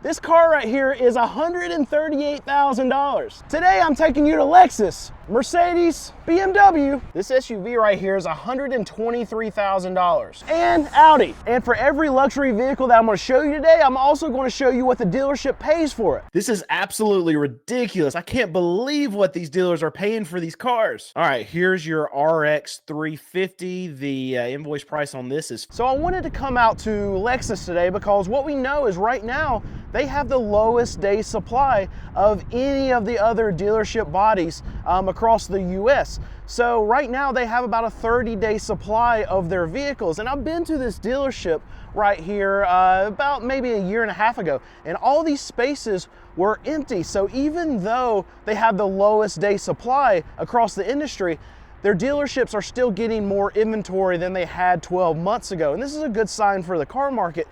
This car right here is $138,000. Today I'm taking you to Lexus, Mercedes, BMW. This SUV right here is $123,000. And Audi. And for every luxury vehicle that I'm going to show you today, I'm also going to show you what the dealership pays for it. This is absolutely ridiculous. I can't believe what these dealers are paying for these cars. All right, here's your RX 350. The invoice price on this is... So I wanted to come out to Lexus today because what we know is right now, they have the lowest day supply of any of the other dealership bodies across the US. So right now they have about a 30-day supply of their vehicles. And I've been to this dealership right here about maybe a year and a half ago, and all these spaces were empty. So even though they have the lowest day supply across the industry, their dealerships are still getting more inventory than they had 12 months ago. And this is a good sign for the car market.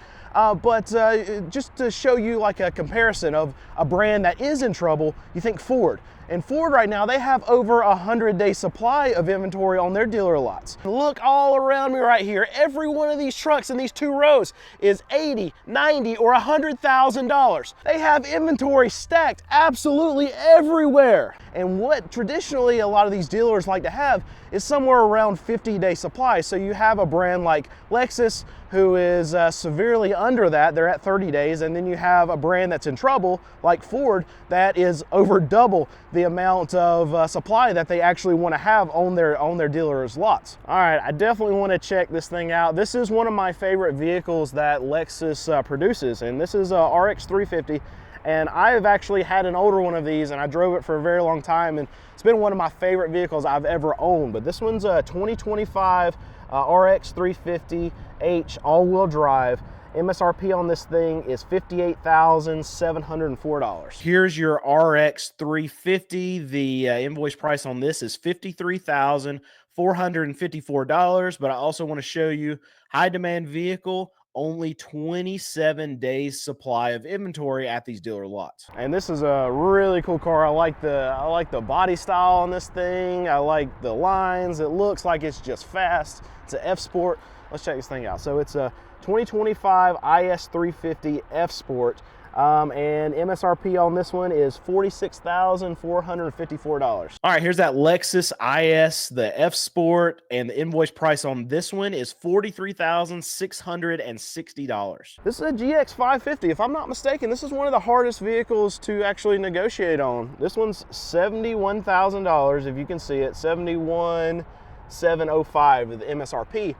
Just to show you like a comparison of a brand that is in trouble, you think Ford. And Ford right now, they have over a 100-day supply of inventory on their dealer lots. Look all around me right here. Every one of these trucks in these two rows is $80, $90, or $100,000. They have inventory stacked absolutely everywhere. And what traditionally a lot of these dealers like to have is somewhere around 50-day supply. So you have a brand like Lexus who is severely under that, they're at 30 days, and then you have a brand that's in trouble like Ford that is over double the amount of supply that they actually want to have on their dealers' lots. All right, I definitely want to check this thing out. This is one of my favorite vehicles that Lexus produces, and this is a RX 350. And I've actually had an older one of these, and I drove it for a very long time, and it's been one of my favorite vehicles I've ever owned. But this one's a 2025 RX 350H all-wheel drive. MSRP on this thing is $58,704. Here's your RX 350. The invoice price on this is $53,454. But I also want to show you high demand vehicle, only 27 days supply of inventory at these dealer lots. And this is a really cool car. I like the body style on this thing. I like the lines. It looks like it's just fast. It's an F Sport. Let's check this thing out. So it's a 2025 IS 350 F Sport. And MSRP on this one is $46,454. All right, here's that Lexus IS, the F Sport, and the invoice price on this one is $43,660. This is a GX 550. If I'm not mistaken, this is one of the hardest vehicles to actually negotiate on. This one's $71,000, if you can see it, $71,705 with the MSRP.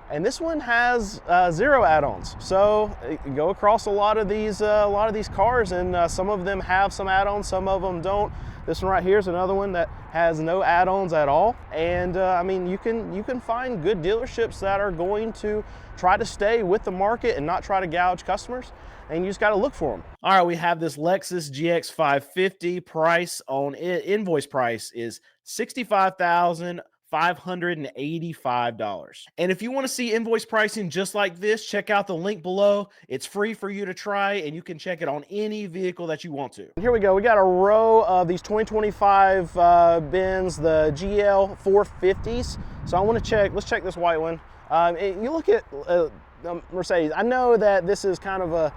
And this one has 0 add-ons. So you go across a lot of these cars, and some of them have some add-ons, some of them don't. This one right here is another one that has no add-ons at all. And I mean, you can find good dealerships that are going to try to stay with the market and not try to gouge customers. And you just got to look for them. All right, we have this Lexus GX 550. Price on it, invoice price is $65,585. And if you want to see invoice pricing just like this, check out the link below. It's free for you to try, and you can check it on any vehicle that you want to. Here we go. We got a row of these 2025 Benz, the GL 450s. So I want to check, let's check this white one. You look at Mercedes. I know that this is kind of a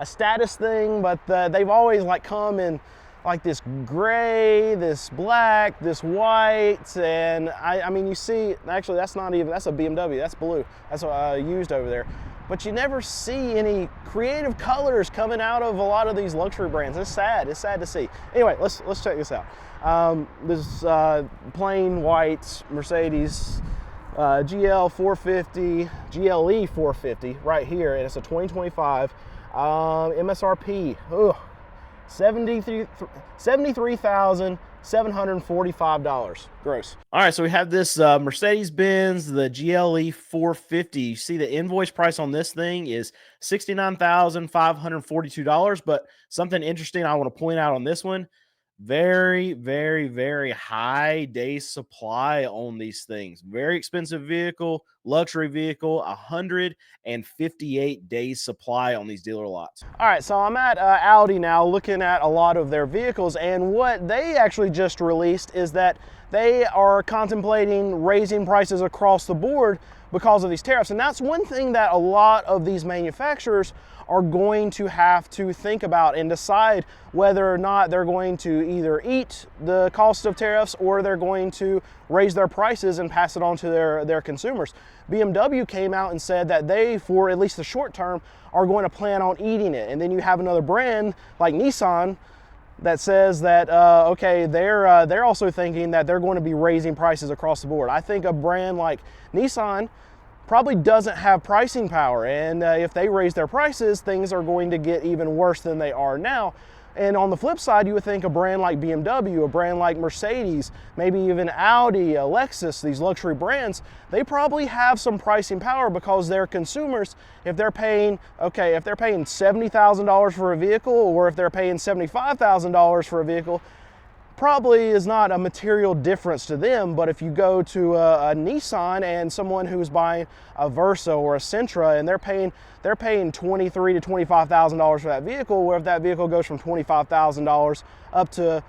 status thing, but they've always like come in like this gray, this black, this white, and I mean, you see, actually that's not even, that's a BMW, that's blue, that's used over there. But you never see any creative colors coming out of a lot of these luxury brands. It's sad to see. Anyway, let's check this out. This plain white Mercedes GL 450, GLE 450 right here, and it's a 2025 MSRP. Ugh. $73,745 gross. All right, so we have this Mercedes-Benz, the GLE 450. You see the invoice price on this thing is $69,542. But something interesting I want to point out on this one, very, very, very high day supply on these things. Very expensive vehicle, luxury vehicle, 158 days supply on these dealer lots. All right, so I'm at Audi now looking at a lot of their vehicles, and what they actually just released is that they are contemplating raising prices across the board because of these tariffs. And that's one thing that a lot of these manufacturers are going to have to think about and decide whether or not they're going to either eat the cost of tariffs or they're going to raise their prices and pass it on to their consumers. BMW came out and said that they, for at least the short term, are going to plan on eating it. And then you have another brand like Nissan that says that, okay, they're also thinking that they're going to be raising prices across the board. I think a brand like Nissan probably doesn't have pricing power, and if they raise their prices, things are going to get even worse than they are now. And on the flip side, you would think a brand like BMW, a brand like Mercedes, maybe even Audi, LEXUS, these luxury brands, they probably have some pricing power because their consumers, if they're paying $70,000 for a vehicle, or if they're paying $75,000 for a vehicle, probably is not a material difference to them. But if you go to a Nissan and someone who's buying a Versa or a Sentra and they're paying $23,000 to $25,000 for that vehicle, where if that vehicle goes from $25,000 up to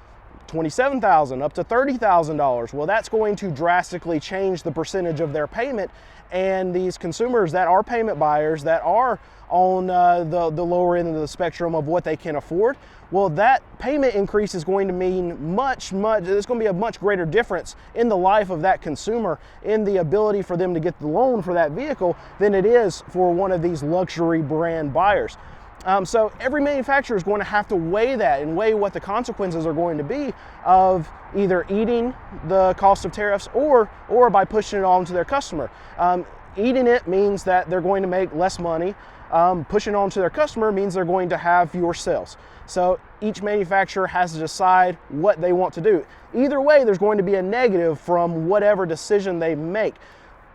$27,000, up to $30,000, well, that's going to drastically change the percentage of their payment. And these consumers that are payment buyers, that are on the lower end of the spectrum of what they can afford, well, that payment increase is going to mean there's going to be a much greater difference in the life of that consumer, in the ability for them to get the loan for that vehicle, than it is for one of these luxury brand buyers. So every manufacturer is going to have to weigh that and weigh what the consequences are going to be of either eating the cost of tariffs or by pushing it on to their customer. Eating it means that they're going to make less money. Pushing on to their customer means they're going to have fewer sales. So each manufacturer has to decide what they want to do. Either way, there's going to be a negative from whatever decision they make.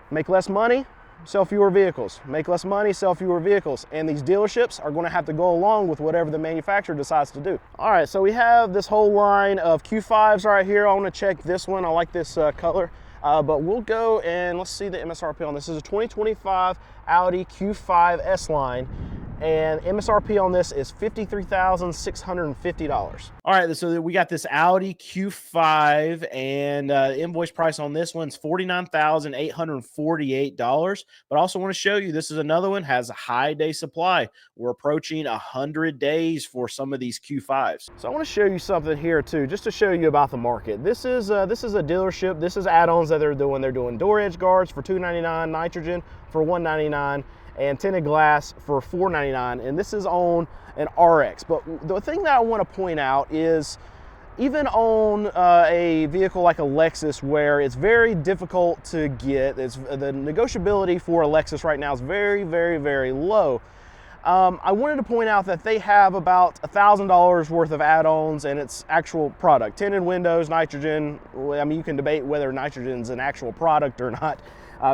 Make less money, sell fewer vehicles. Make less money, sell fewer vehicles. And these dealerships are going to have to go along with whatever the manufacturer decides to do. All right, so we have this whole line of Q5s right here. I want to check this one. I like this color. But we'll go and let's see the MSRP on this. This is a 2025 Audi Q5 S-Line, and MSRP on this is $53,650. All right, so we got this Audi Q5, and invoice price on this one's $49,848. But I also want to show you, this is another one, has a high day supply. We're approaching 100 days for some of these Q5s. So I want to show you something here too, just to show you about the market. This is a dealership. This is add-ons that they're doing. They're doing door edge guards for $299, nitrogen for $199, and tinted glass for $499, and this is on an RX. But the thing that I want to point out is, even on a vehicle like a Lexus, where it's very difficult to get, the negotiability for a Lexus right now is very, very, very low. I wanted to point out that they have about $1,000 worth of add-ons and its actual product. Tinted windows, nitrogen. I mean, you can debate whether nitrogen's an actual product or not.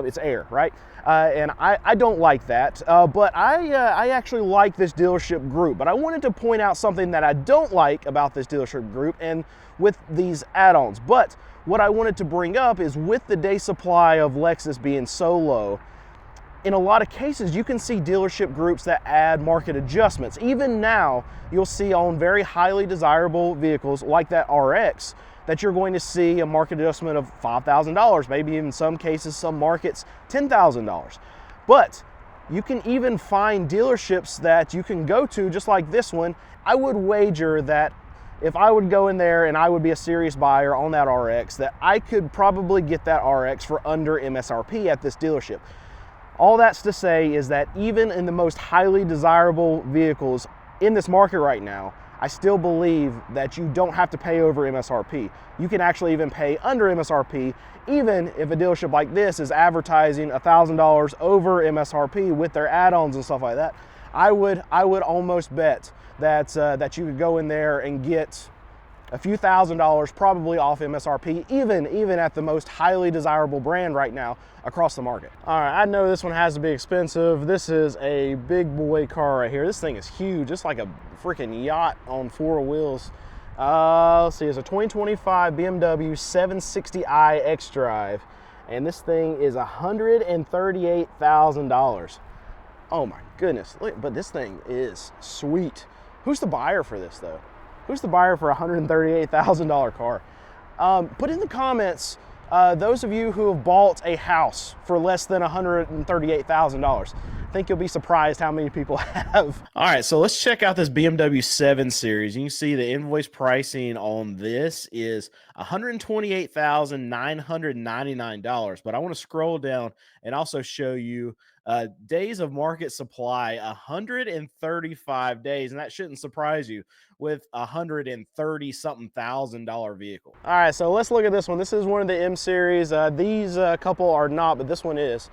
It's air, right? And I don't like that, but I actually like this dealership group. But I wanted to point out something that I don't like about this dealership group and with these add-ons. But what I wanted to bring up is, with the day supply of Lexus being so low, in a lot of cases, you can see dealership groups that add market adjustments. Even now, you'll see on very highly desirable vehicles like that RX, that you're going to see a market adjustment of $5,000, maybe even in some cases, some markets, $10,000. But you can even find dealerships that you can go to, just like this one. I would wager that if I would go in there and I would be a serious buyer on that RX, that I could probably get that RX for under MSRP at this dealership. All that's to say is that even in the most highly desirable vehicles in this market right now, I still believe that you don't have to pay over MSRP. You can actually even pay under MSRP, even if a dealership like this is advertising $1,000 over MSRP with their add-ons and stuff like that. I would almost bet that you could go in there and get a few $1,000s probably off MSRP, even at the most highly desirable brand right now across the market. All right, I know this one has to be expensive. This is a big boy car right here. This thing is huge. It's like a freaking yacht on four wheels. Let's see, it's a 2025 BMW 760i X-Drive, and this thing is $138,000. Oh my goodness, look, but this thing is sweet. Who's the buyer for this though? Who's the buyer for a $138,000 car? Put in the comments those of you who have bought a house for less than $138,000. I think you'll be surprised how many people have. All right, so let's check out this BMW 7 Series. You can see the invoice pricing on this is $128,999, but I want to scroll down and also show you days of market supply, 135 days, and that shouldn't surprise you with $130-something thousand vehicle. All right, so let's look at this one. This is one of the M Series. These couple are not, but this one is.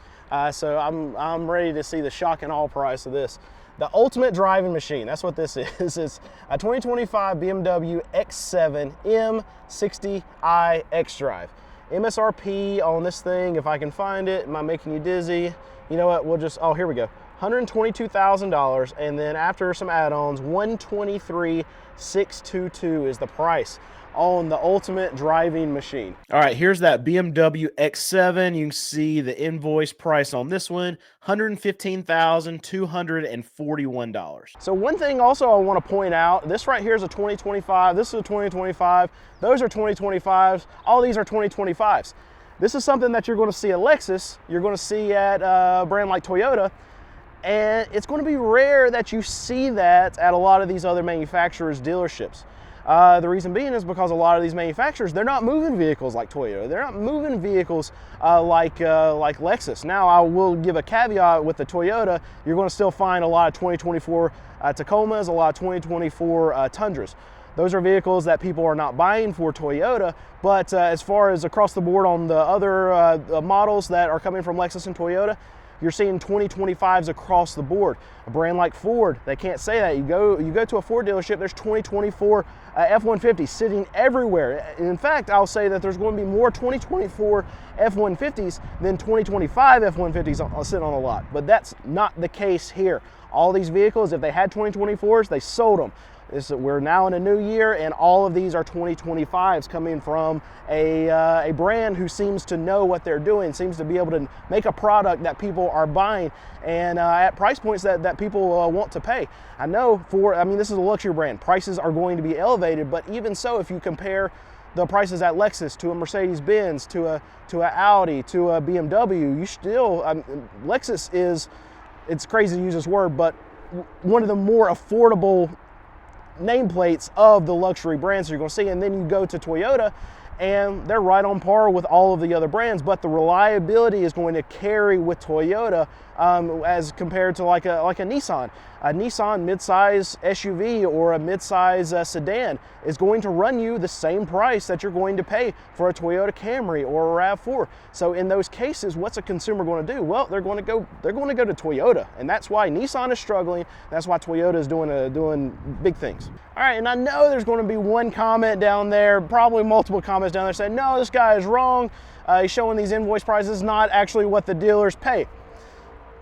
So I'm ready to see the shock and awe price of this. The ultimate driving machine, that's what this is. It's a 2025 BMW X7 M60i X-Drive. MSRP on this thing, if I can find it, am I making you dizzy? You know what, we'll just, oh, here we go. $122,000, and then after some add-ons, $123,622 is the price on the ultimate driving machine. All right, here's that BMW X7. You can see the invoice price on this one, $115,241. So one thing also I want to point out, this right here is a 2025, this is a 2025, those are 2025s, all these are 2025s. This is something that you're going to see at Lexus, you're going to see at a brand like Toyota, and it's going to be rare that you see that at a lot of these other manufacturers' dealerships. The reason being is because a lot of these manufacturers, they're not moving vehicles like Toyota. They're not moving vehicles like Lexus. Now, I will give a caveat with the Toyota. You're going to still find a lot of 2024 Tacomas, a lot of 2024 Tundras. Those are vehicles that people are not buying for Toyota, but as far as across the board on the other models that are coming from Lexus and Toyota, you're seeing 2025s across the board. A brand like Ford, they can't say that. You go to a Ford dealership, there's 2024 F-150s sitting everywhere. In fact, I'll say that there's going to be more 2024 F-150s than 2025 F-150s sitting on the lot. But that's not the case here. All these vehicles, if they had 2024s, they sold them. We're now in a new year, and all of these are 2025s coming from a brand who seems to know what they're doing, seems to be able to make a product that people are buying, and at price points that people want to pay. I know this is a luxury brand. Prices are going to be elevated, but even so, if you compare the prices at Lexus to a Mercedes-Benz, to a Audi, to a BMW, you still, Lexus is, it's crazy to use this word, but one of the more affordable nameplates of the luxury brands you're going to see. And then you go to Toyota, and they're right on par with all of the other brands, but the reliability is going to carry with Toyota as compared to like a Nissan. A Nissan midsize SUV or a midsize sedan is going to run you the same price that you're going to pay for a Toyota Camry or a RAV4. So in those cases, what's a consumer going to do? Well, they're going to go to Toyota, and that's why Nissan is struggling. That's why Toyota is doing big things. All right, and I know there's going to be one comment down there, probably multiple comments down there saying, no, this guy is wrong. He's showing these invoice prices, not actually what the dealers pay.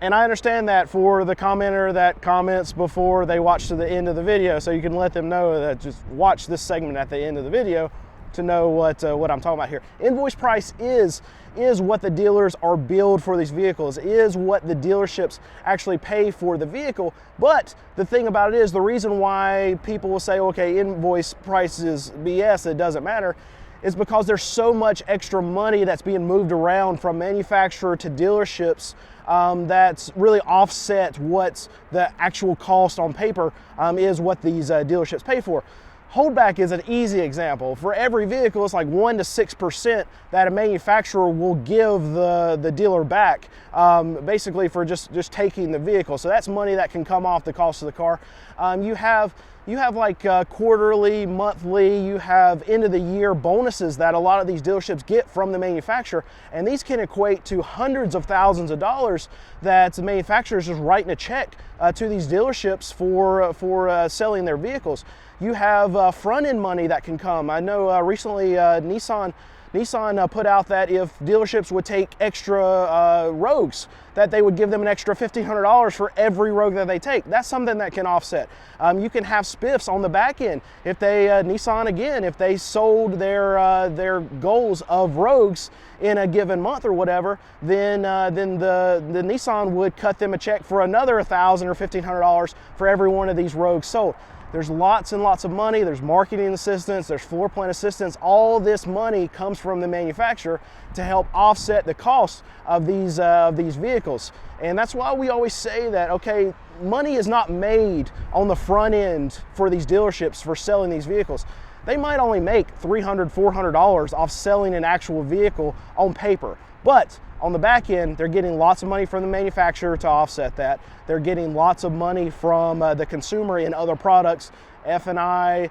And I understand that for the commenter that comments before they watch to the end of the video, so you can let them know that just watch this segment at the end of the video to know what I'm talking about here. Invoice price is what the dealers are billed for these vehicles, is what the dealerships actually pay for the vehicle. But the thing about it is, the reason why people will say, okay, invoice price is BS, it doesn't matter, is because there's so much extra money that's being moved around from manufacturer to dealerships that's really offset what the actual cost on paper is what these dealerships pay for. Holdback is an easy example. For every vehicle, it's like 1 to 6% that a manufacturer will give the dealer back, basically for just taking the vehicle. So that's money that can come off the cost of the car. You have like quarterly, monthly, you have end of the year bonuses that a lot of these dealerships get from the manufacturer, and these can equate to hundreds of thousands of dollars that the manufacturers just writing a check to these dealerships for selling their vehicles. You have front-end money that can come. I know recently Nissan put out that if dealerships would take extra Rogues, that they would give them an extra $1,500 for every Rogue that they take. That's something that can offset. You can have spiffs on the back end. If they, Nissan again, if they sold their goals of Rogues in a given month or whatever, then the Nissan would cut them a check for another $1,000 or $1,500 for every one of these Rogues sold. There's lots and lots of money. There's marketing assistance, there's floor plan assistance. All this money comes from the manufacturer to help offset the cost of these vehicles. And that's why we always say that, okay, money is not made on the front end for these dealerships for selling these vehicles. They might only make $300, $400 off selling an actual vehicle on paper. But on the back end, they're getting lots of money from the manufacturer to offset that. They're getting lots of money from the consumer in other products, F&I,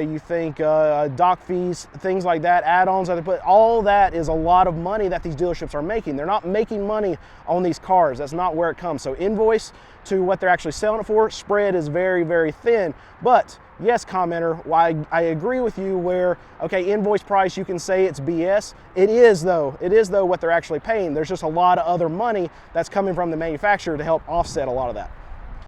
you think dock fees, things like that, add-ons, but all that is a lot of money that these dealerships are making. They're not making money on these cars. That's not where it comes. So invoice to what they're actually selling it for, spread is very, very thin. But yes, commenter, well, I agree with you where, okay, invoice price, you can say it's BS. It is though what they're actually paying. There's just a lot of other money that's coming from the manufacturer to help offset a lot of that.